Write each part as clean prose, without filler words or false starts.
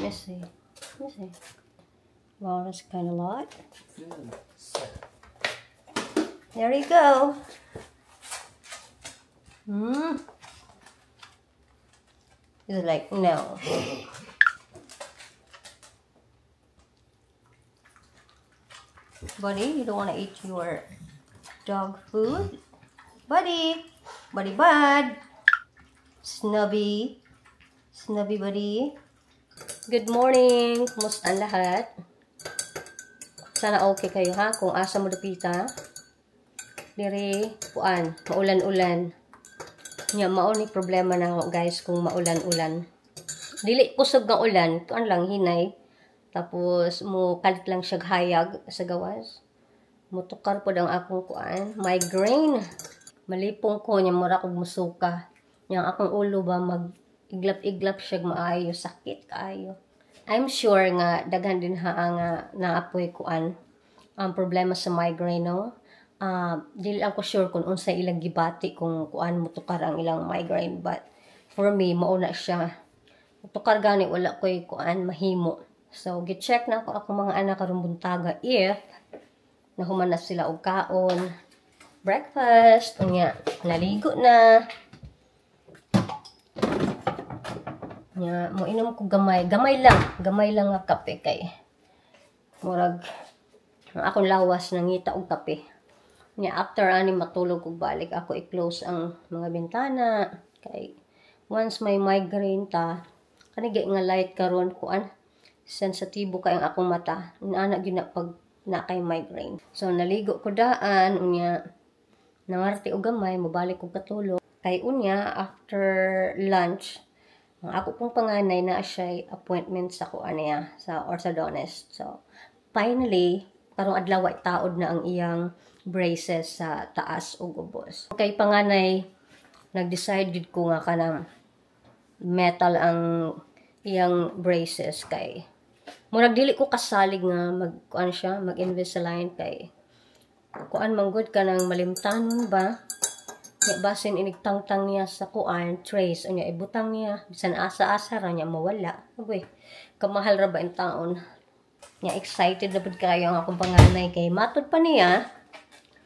me see. Let me see. Wow, that's kind of a lot. There you go. It's like, no. Buddy, you don't want to eat your dog food? Buddy! Buddy bud! Snubby! Snubby buddy! Good morning! Kumusta ang lahat? Sana okay kayo ha? Kung asa mo dapita. Diri, kuan, maulan-ulan. Nya, mao ni problema na guys kung maulan-ulan. Dili kusog nga ulan, kuan lang hinay. Tapos mo kalit lang siya hayag sa gawas. Mutukar po ang akong kuan, migraine. Malipong ko nya mura kog musuka. Nya akong ulo ba mag iglap-iglap siya maayo, sakit kaayo. I'm sure nga daghan din nga naapoy kuan ang problema sa migraine, no. Dili lang ko sure kung unsa ilang gibati kung kuan mutukar ang ilang migraine, but for me mauna siya. Mutukar gani wala koy kuan mahimo. So, gi-check na ako mga anak karong buntaga if nahuman na sila og kaon, breakfast, unya, naligo na. Nya, mo inom ko gamay lang nga kape kay murag ang akong lawas nangita og kape. Nya, after ani matulog og balik ako i-close ang mga bintana kay once may migraine ta kanigi nga light karon kuan sensitibo kay ang akong mata. Inaana gyud na pag na kay migraine. So naligo ko daan unya nangarte og gamay mobalik og katulog. Kay unya after lunch ang ako pong panganay na siya appointment sa kuan niya sa orthodontist. So finally karong adlaw taod na ang iyang braces sa taas ug ubos. Kay panganay nag-decide gid ko nga kanang metal ang iyang braces kay murag dili ko kasalig nga mag-kuan siya, mag-Invisalign kay kuan manggod ka nang malimtanon ba? Nya basin inigtangtang niya sa kuan trace unya ibutang niya bisan asa-asa ra niya mawala. Uy, kamahal ra ba in taon? Nya excited na pud kayo ang akong panganay kay matud pa niya,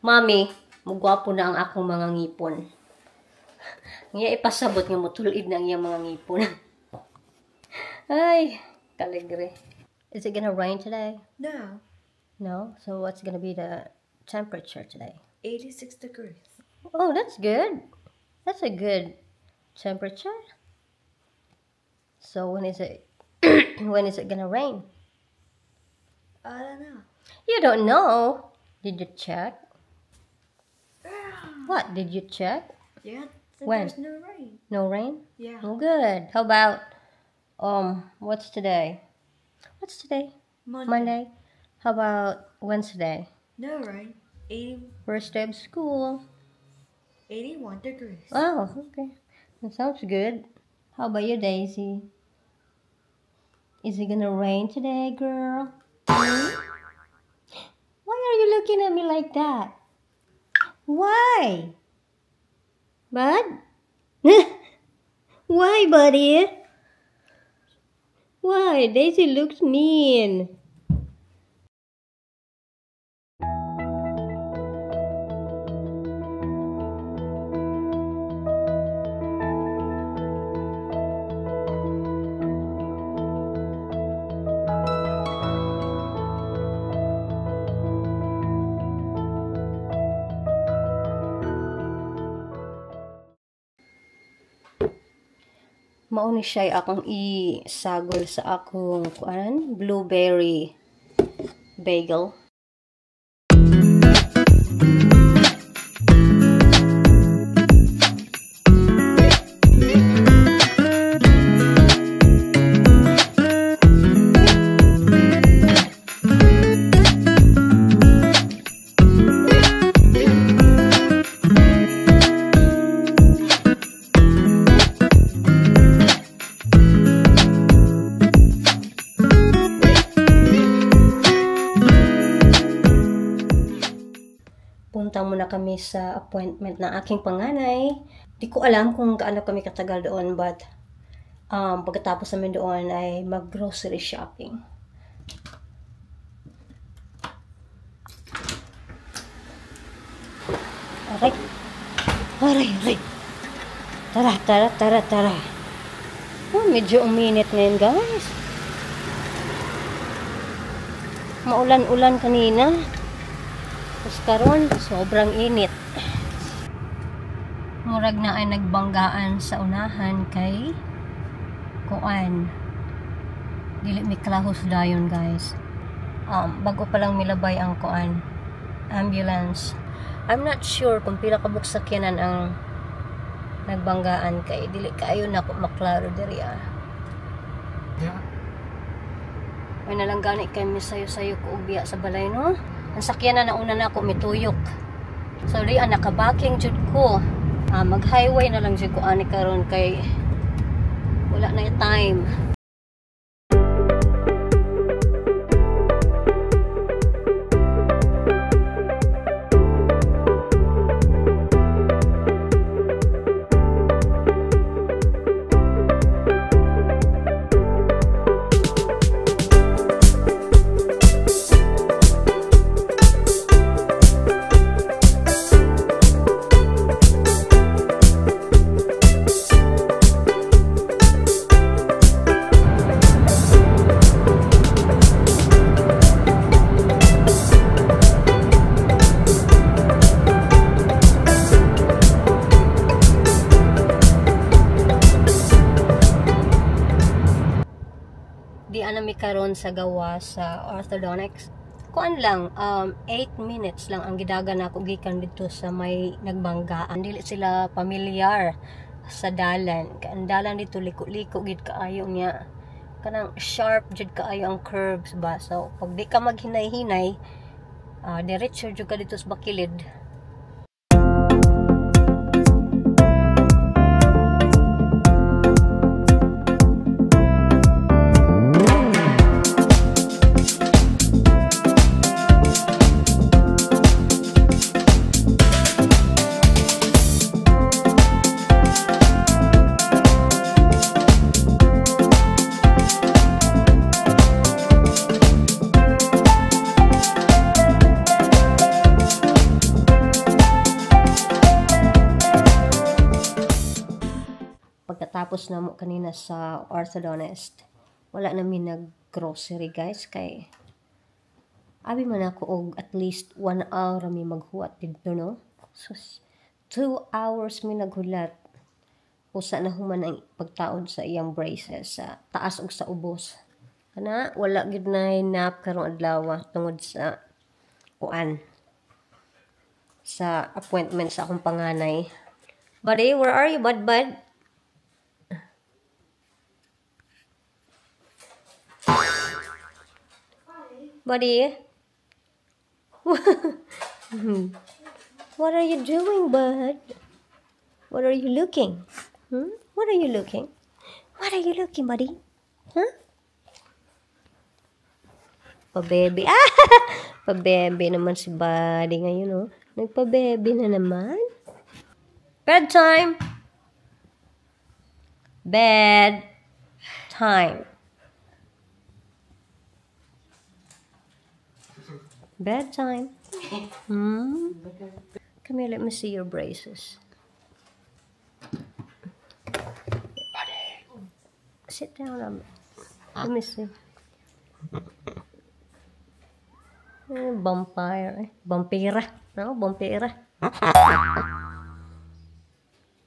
Mami, mugwapo na ang akong mga ngipon. Nya ipasabot nga motulid na ang iyang mga ngipon. Ay, kaligre. Is it gonna rain today? No. No? So what's gonna be the temperature today? 86 degrees. Oh, that's good. That's a good temperature. So when is it when is it gonna rain? I don't know. You don't know. Did you check? What? Did you check? Yeah. When? There's no rain. No rain? Yeah. Oh, good. How about what's today? What's today? Monday. How about Wednesday? No rain. 80, First day of school. 81 degrees. Oh, okay. That sounds good. How about you, Daisy? Is it gonna rain today, girl? Why are you looking at me like that? Why? Bud? Why, buddy? Why? Daisy looks mean. Mauni siya akong isagol sa akong kuan blueberry bagel. Punta muna kami sa appointment ng aking panganay. Di ko alam kung gaano kami katagal doon, but Pagkatapos namin doon ay mag-grocery shopping. Aray. Aray, aray. Tara. Oh, medyo uminit ngayon, guys. Maulan-ulan kanina. Tapos karon, sobrang init. Murag na ay nagbanggaan sa unahan kay kuan. Dili mi klahos dayon, guys. Bago pa lang milabay ang kuan. Ambulance. I'm not sure kung pila ka buksakyanan ang nagbanggaan kay dili kaayo na ko maklaro diri Yeah. May nalang gani kay misayo-sayo ko ubiya sa balay, no? Ang sakyanan na una na ako mituyok. So di nakabaking jud ko. Mag-highway na lang jud ko ani karon kay wala na yung time. Di anami karon sa gawa sa orthodontics. Kuan lang 8 minutes lang ang gidagan ako gikan dito sa may nagbanggaan. Dili sila pamilyar sa dalan. Ang dalan dito liko-liko gid kaayo niya. Kanang sharp jud kaayo ang curves ba. So pag di ka maghinay-hinay, diretso jud ka dito sa bakilid. Pagkatapos na mo kanina sa orthodontist, wala namin nag-grocery, guys, kay abi man ako og at least 1 hour mi maghuwat dito, no? So 2 hours mi naghulat. Usa na human ang pagtaod sa iyang braces sa taas ug sa ubos. Kana wala gid na nap karong adlaw tungod sa kuan sa appointment sa akong panganay. Buddy, where are you, bud? Buddy? What are you doing, bud? What are you looking? What are you looking? What are you looking, buddy? Huh? Pa-baby. Pa-baby naman si buddy ngayon, oh. Nagpa-baby na naman. Bedtime. Bedtime. Bedtime. Come here, let me see your braces. Sit down. Let me see. Vampire. Vampira. No, vampira.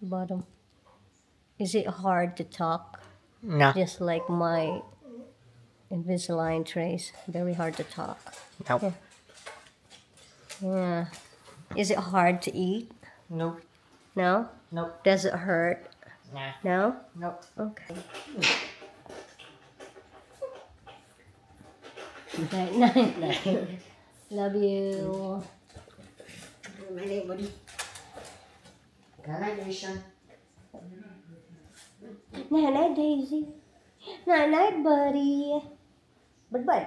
Bottom. Is it hard to talk? No. Just like my Invisalign trays. Very hard to talk. Nope. Yeah. Is it hard to eat? Nope. No? Nope. Does it hurt? Nah. No? Nope. Okay. Night. Love you. Mali, buddy. Night, Jason. Night, Daisy. Night, buddy. Bud.